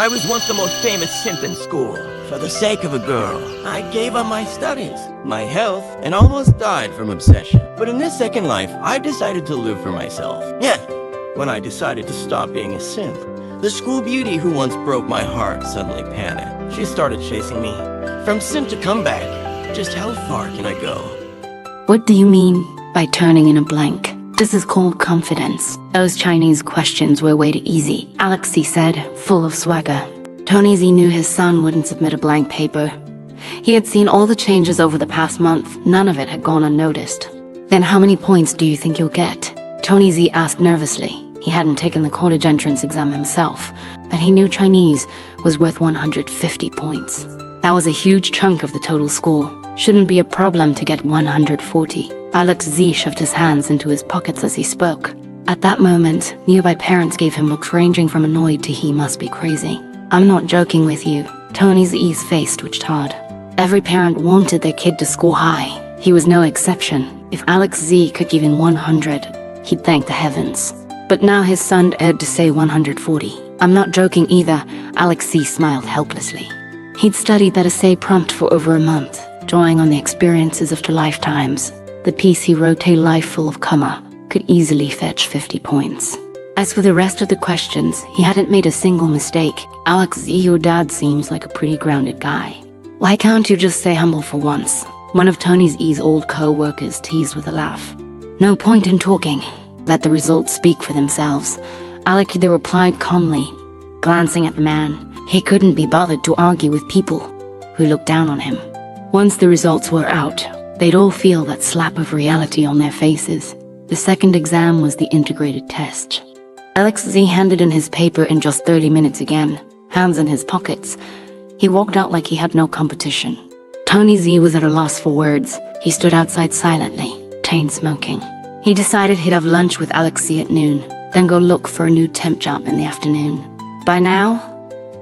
I was once the most famous simp in school. For the sake of a girl, I gave up my studies, my health, and almost died from obsession. But in this second life, I decided to live for myself. Yeah, when I decided to stop being a simp, the school beauty who once broke my heart suddenly panicked. She started chasing me. From simp to comeback, just how far can I go? What do you mean by turning in a blank? This is called confidence. Those Chinese questions were way too easy, Alexei said, full of swagger. Tony Z knew his son wouldn't submit a blank paper. He had seen all the changes over the past month. None of it had gone unnoticed. Then how many points do you think you'll get? Tony Z asked nervously. He hadn't taken the college entrance exam himself, but he knew Chinese was worth 150 points. That was a huge chunk of the total score. Shouldn't be a problem to get 140. Alex Z shoved his hands into his pockets as he spoke. At that moment, nearby parents gave him looks ranging from annoyed to he must be crazy. I'm not joking with you. Tony Z's face twitched hard. Every parent wanted their kid to score high. He was no exception. If Alex Z could give in 100, he'd thank the heavens. But now his son dared to say 140. I'm not joking either, Alex Z smiled helplessly. He'd studied that essay prompt for over a month, drawing on the experiences of 2 lifetimes. The piece he wrote, A Life Full of Comma, could easily fetch 50 points. As for the rest of the questions, he hadn't made a single mistake. Alex Z, your dad seems like a pretty grounded guy. Why can't you just stay humble for once? One of Tony Z's old co-workers teased with a laugh. No point in talking. Let the results speak for themselves. Alex Z replied calmly, glancing at the man. He couldn't be bothered to argue with people who looked down on him. Once the results were out, they'd all feel that slap of reality on their faces. The second exam was the integrated test. Alex Z handed in his paper in just 30 minutes again, hands in his pockets. He walked out like he had no competition. Tony Z was at a loss for words. He stood outside silently, chain smoking. He decided he'd have lunch with Alex Z at noon, then go look for a new temp job in the afternoon. By now,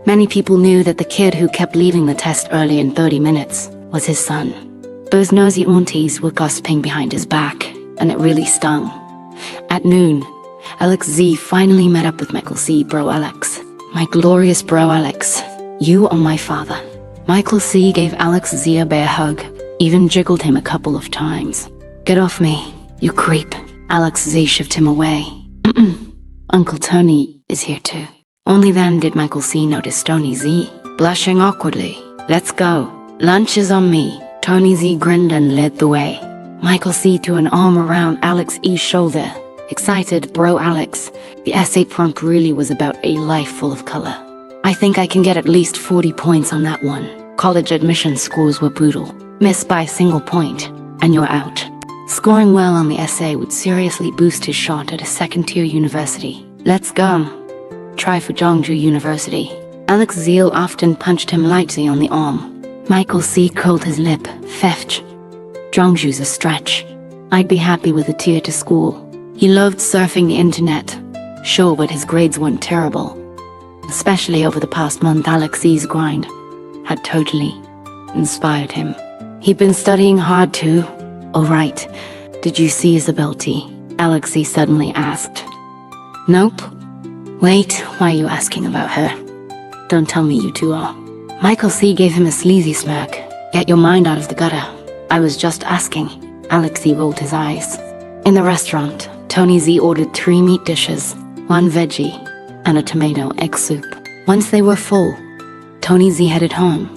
many people knew that the kid who kept leaving the test early in 30 minutes was his son. Those nosy aunties were gossiping behind his back, and it really stung. At noon, Alex Z finally met up with Michael C. Bro Alex. My glorious bro Alex, you are my father. Michael C. gave Alex Z a bear hug, even jiggled him a couple of times. Get off me, you creep. Alex Z shoved him away. Uncle Tony is here too. Only then did Michael C. notice Tony Z, blushing awkwardly. Let's go. Lunch is on me. Tony Z grinned and led the way. Michael C. threw an arm around Alex E's shoulder. Excited, bro Alex. The essay prompt really was about a life full of color. I think I can get at least 40 points on that one. College admission scores were brutal. Missed by a single point, and you're out. Scoring well on the essay would seriously boost his shot at a second-tier university. Let's go. Try for Zhongzhou University. Alex Zeal often punched him lightly on the arm. Michael C. curled his lip. Fetch. Zhongzhou's a stretch. I'd be happy with a tier to school. He loved surfing the internet. Sure, but his grades weren't terrible. Especially over the past month, Alex Z's grind had totally inspired him. He'd been studying hard too. Oh right, did you see Isabel T? Alex Z suddenly asked. Nope. Wait, why are you asking about her? Don't tell me you two are. Michael C. gave him a sleazy smirk. Get your mind out of the gutter. I was just asking. Alex Z rolled his eyes. In the restaurant, Tony Z ordered 3 meat dishes, 1 veggie, and a tomato egg soup. Once they were full, Tony Z headed home.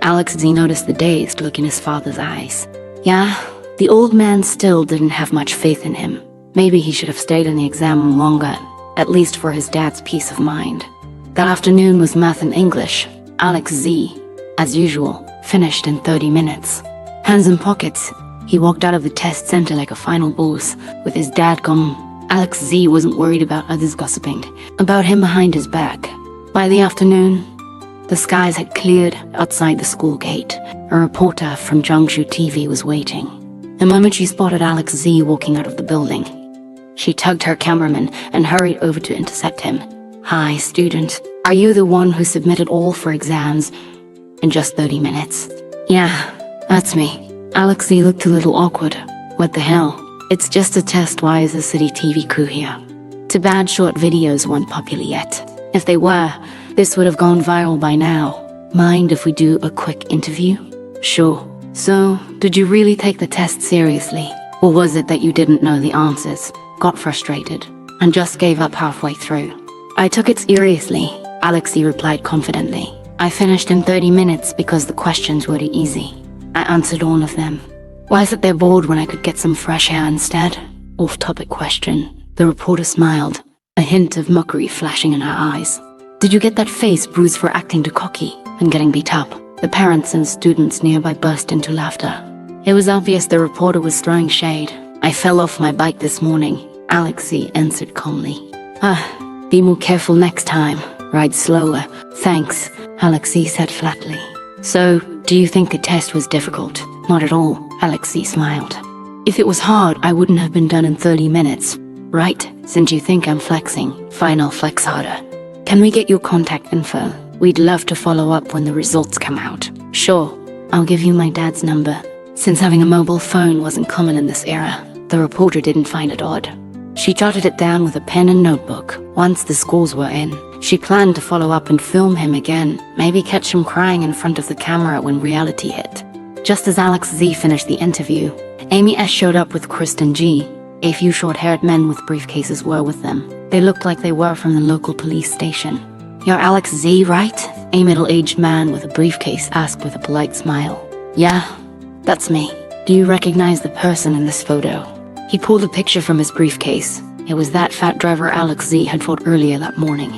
Alex Z noticed the dazed look in his father's eyes. Yeah, the old man still didn't have much faith in him. Maybe he should have stayed in the exam longer, at least for his dad's peace of mind. That afternoon was math and English. Alex Z, as usual, finished in 30 minutes. Hands in pockets, he walked out of the test center like a final boss, with his dad gone. Alex Z wasn't worried about others gossiping about him behind his back. By the afternoon, the skies had cleared outside the school gate. A reporter from Zhongzhou TV was waiting. The moment she spotted Alex Z walking out of the building, she tugged her cameraman and hurried over to intercept him. Hi, student. Are you the one who submitted all 4 exams in just 30 minutes? Yeah, that's me. Alex Z looked a little awkward. What the hell? It's just a test. Why is the city TV crew here? Too bad short videos weren't popular yet. If they were, This would have gone viral by now. Mind if we do a quick interview? Sure. So, did you really take the test seriously? Or was it that you didn't know the answers, got frustrated, and just gave up halfway through? I took it seriously, Alexei replied confidently. I finished in 30 minutes because the questions were too easy. I answered all of them. Why is it they're bored when I could get some fresh air instead? Off-topic question. The reporter smiled, a hint of mockery flashing in her eyes. Did you get that face bruised for acting too cocky and getting beat up? The parents and students nearby burst into laughter. It was obvious the reporter was throwing shade. I fell off my bike this morning, Alexei answered calmly. Be more careful next time. Ride slower. Thanks, Alexei said flatly. So, do you think the test was difficult? Not at all, Alexei smiled. If it was hard, I wouldn't have been done in 30 minutes. Right, since you think I'm flexing, fine, I'll flex harder. Can we get your contact info? We'd love to follow up when the results come out. Sure, I'll give you my dad's number. Since having a mobile phone wasn't common in this era, the reporter didn't find it odd. She jotted it down with a pen and notebook. Once the scores were in, she planned to follow up and film him again, maybe catch him crying in front of the camera when reality hit. Just as Alexei finished the interview, Amy S. showed up with Kristen G. A few short-haired men with briefcases were with them. They looked like they were from the local police station. You're Alex Z, right? A middle-aged man with a briefcase asked with a polite smile. Yeah, that's me. Do you recognize the person in this photo? He pulled a picture from his briefcase. It was that fat driver Alex Z had fought earlier that morning.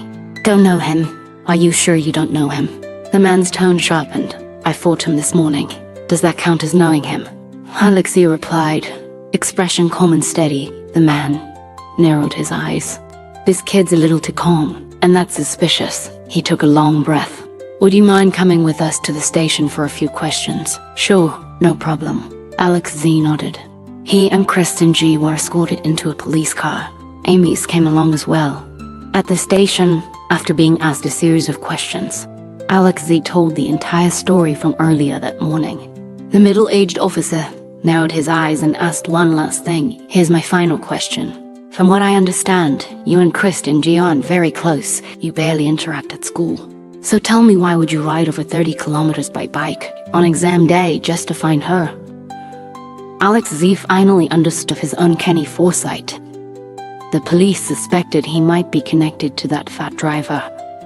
Don't know him. Are you sure you don't know him? The man's tone sharpened. I fought him this morning. Does that count as knowing him? Alexei replied, expression calm and steady. The man narrowed his eyes. This kid's a little too calm, and that's suspicious. He took a long breath. Would you mind coming with us to the station for a few questions? Sure, no problem. Alex Z nodded. He and Kristen G were escorted into a police car. Amy's came along as well. At the station, after being asked a series of questions, Alex Z told the entire story from earlier that morning. The middle-aged officer narrowed his eyes and asked one last thing. Here's my final question. From what I understand, you and Kristen G aren't very close. You barely interact at school. So tell me, why would you ride over 30 kilometers by bike on exam day just to find her? Alex Z finally understood his uncanny foresight. The police suspected he might be connected to that fat driver.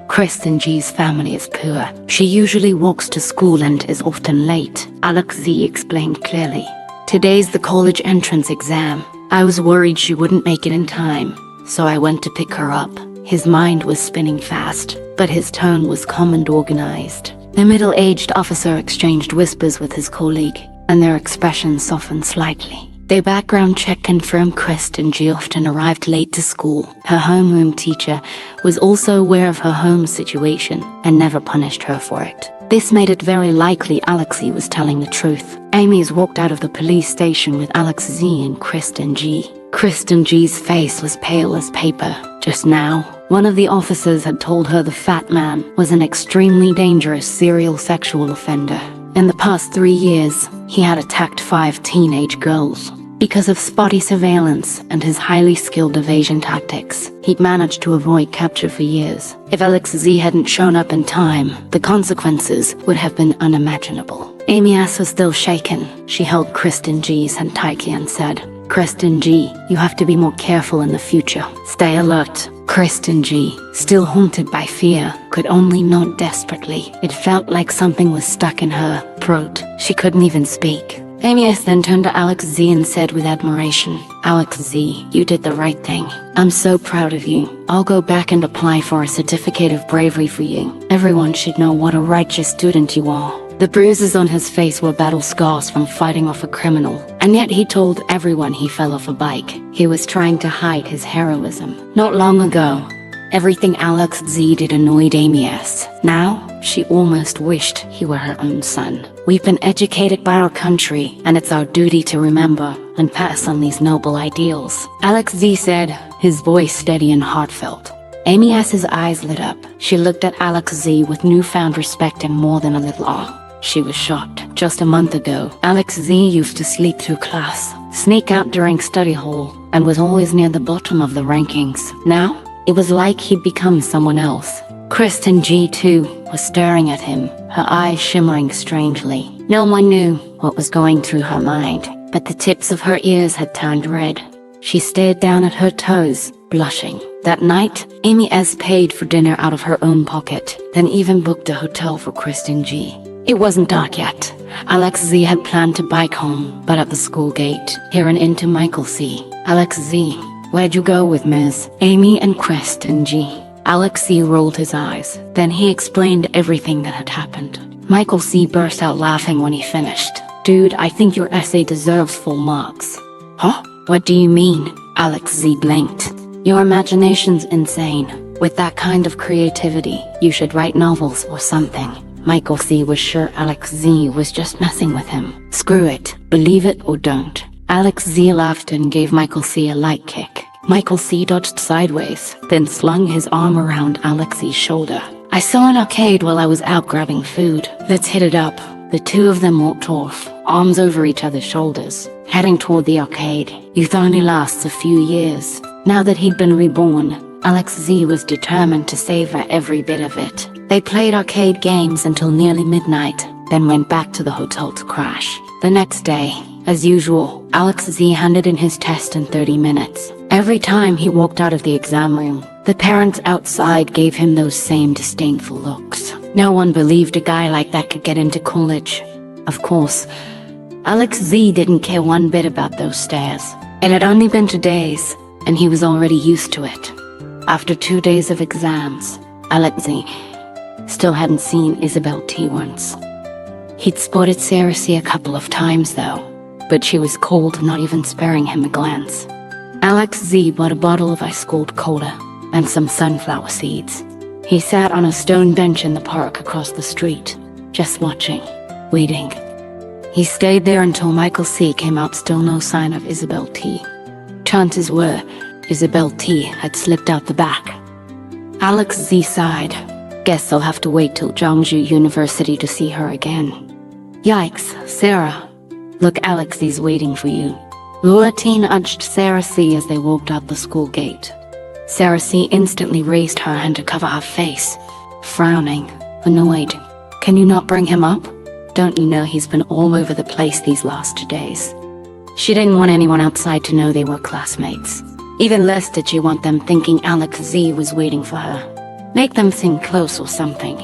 Kristen G's family is poor. She usually walks to school and is often late, Alex Z explained clearly. Today's the college entrance exam. I was worried she wouldn't make it in time, so I went to pick her up. His mind was spinning fast, but his tone was calm and organized. The middle-aged officer exchanged whispers with his colleague, and their expressions softened slightly. Their background check confirmed Kristen G often arrived late to school. Her homeroom teacher was also aware of her home situation and never punished her for it. This made it very likely Alexei was telling the truth. Amy's walked out of the police station with Alex Z and Kristen G. Kristen G's face was pale as paper. Just now, one of the officers had told her the fat man was an extremely dangerous serial sexual offender. In the past 3 years, he had attacked 5 teenage girls. Because of spotty surveillance and his highly skilled evasion tactics, he'd managed to avoid capture for years. If Alex Z hadn't shown up in time, the consequences would have been unimaginable. Amy S. was still shaken. She held Kristen G's hand tightly and said, Kristen G, you have to be more careful in the future. Stay alert. Kristen G, still haunted by fear, could only nod desperately. It felt like something was stuck in her throat. She couldn't even speak. Amy S. then turned to Alex Z and said with admiration, Alex Z, you did the right thing. I'm so proud of you. I'll go back and apply for a certificate of bravery for you. Everyone should know what a righteous student you are. The bruises on his face were battle scars from fighting off a criminal, and yet he told everyone he fell off a bike. He was trying to hide his heroism. Not long ago, everything Alex Z did annoyed Amy S. Now, she almost wished he were her own son. We've been educated by our country, and it's our duty to remember and pass on these noble ideals, Alex Z said, his voice steady and heartfelt. Amy S.'s eyes lit up. She looked at Alex Z with newfound respect and more than a little awe. She was shocked. Just a month ago, Alex Z used to sleep through class, sneak out during study hall, and was always near the bottom of the rankings. Now, it was like he'd become someone else. Kristen G, too, was staring at him, her eyes shimmering strangely. No one knew what was going through her mind, but the tips of her ears had turned red. She stared down at her toes, blushing. That night, Amy S. paid for dinner out of her own pocket, then even booked a hotel for Kristen G. It wasn't dark yet. Alex Z had planned to bike home, but at the school gate, he ran into Michael C. Alex Z, where'd you go with Ms. Amy and Kristen G? Alex C rolled his eyes, then he explained everything that had happened. Michael C burst out laughing when he finished. Dude, I think your essay deserves full marks. Huh? What do you mean? Alex Z blinked. Your imagination's insane. With that kind of creativity, you should write novels or something. Michael C was sure Alex Z was just messing with him. Screw it. Believe it or don't. Alex Z laughed and gave Michael C a light kick. Michael C dodged sideways, then slung his arm around Alex Z's shoulder. I saw an arcade while I was out grabbing food. Let's hit it up. The two of them walked off, arms over each other's shoulders, heading toward the arcade. Youth only lasts a few years. Now that he'd been reborn, Alex Z was determined to savor every bit of it. They played arcade games until nearly midnight, then went back to the hotel to crash. The next day, as usual, Alex Z handed in his test in 30 minutes. Every time he walked out of the exam room, the parents outside gave him those same disdainful looks. No one believed a guy like that could get into college. Of course, Alex Z didn't care one bit about those stares. It had only been 2 days, and he was already used to it. After 2 days of exams, Alex Z still hadn't seen Isabel T once. He'd spotted Sarah C a couple of times though, but she was cold, not even sparing him a glance. Alex Z bought a bottle of ice-cold cola and some sunflower seeds. He sat on a stone bench in the park across the street, just watching, waiting. He stayed there until Michael C came out, still no sign of Isabel T. Chances were, Isabel T had slipped out the back. Alex Z sighed. Guess I'll have to wait till Zhangzhou University to see her again. Yikes, Sarah. Look, Alex Z's waiting for you. Laura T nudged Sarah C as they walked out the school gate. Sarah C instantly raised her hand to cover her face, frowning, annoyed. Can you not bring him up? Don't you know he's been all over the place these last 2 days? She didn't want anyone outside to know they were classmates. Even less did she want them thinking Alex Z was waiting for her. Make them think close or something.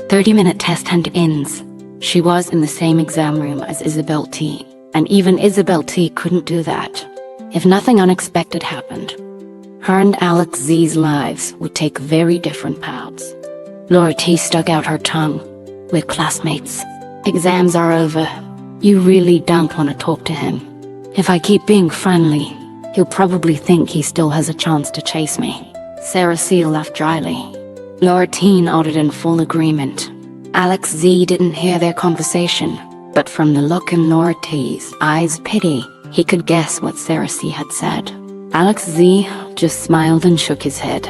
30-minute test hand ends. She was in the same exam room as Isabel T, and even Isabel T couldn't do that. If nothing unexpected happened, her and Alex Z's lives would take very different paths. Laura T stuck out her tongue. We're classmates. Exams are over. You really don't want to talk to him. If I keep being friendly, he'll probably think he still has a chance to chase me. Sarah C laughed dryly. Laura T nodded in full agreement. Alex Z didn't hear their conversation, but from the look in Laura T's eyes, pity, he could guess what Sarah C had said. Alex Z just smiled and shook his head.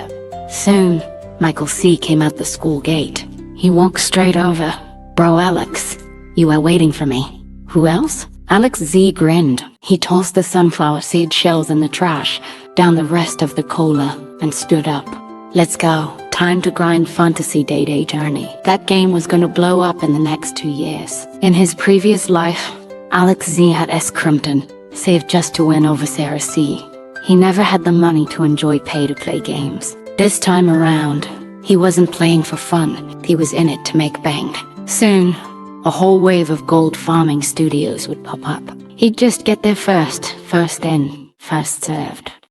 Soon, Michael C came out the school gate. He walked straight over. Bro, Alex, you were waiting for me. Who else? Alex Z grinned. He tossed the sunflower seed shells in the trash, down the rest of the cola, and stood up. Let's go. Time to grind Fantasy Day Journey. That game was gonna blow up in the next 2 years. In his previous life, Alex Z had S. Crumpton, saved just to win over Sarah C. He never had the money to enjoy pay-to-play games. This time around, he wasn't playing for fun, he was in it to make bank. Soon, a whole wave of gold farming studios would pop up. He'd just get there first in, first served.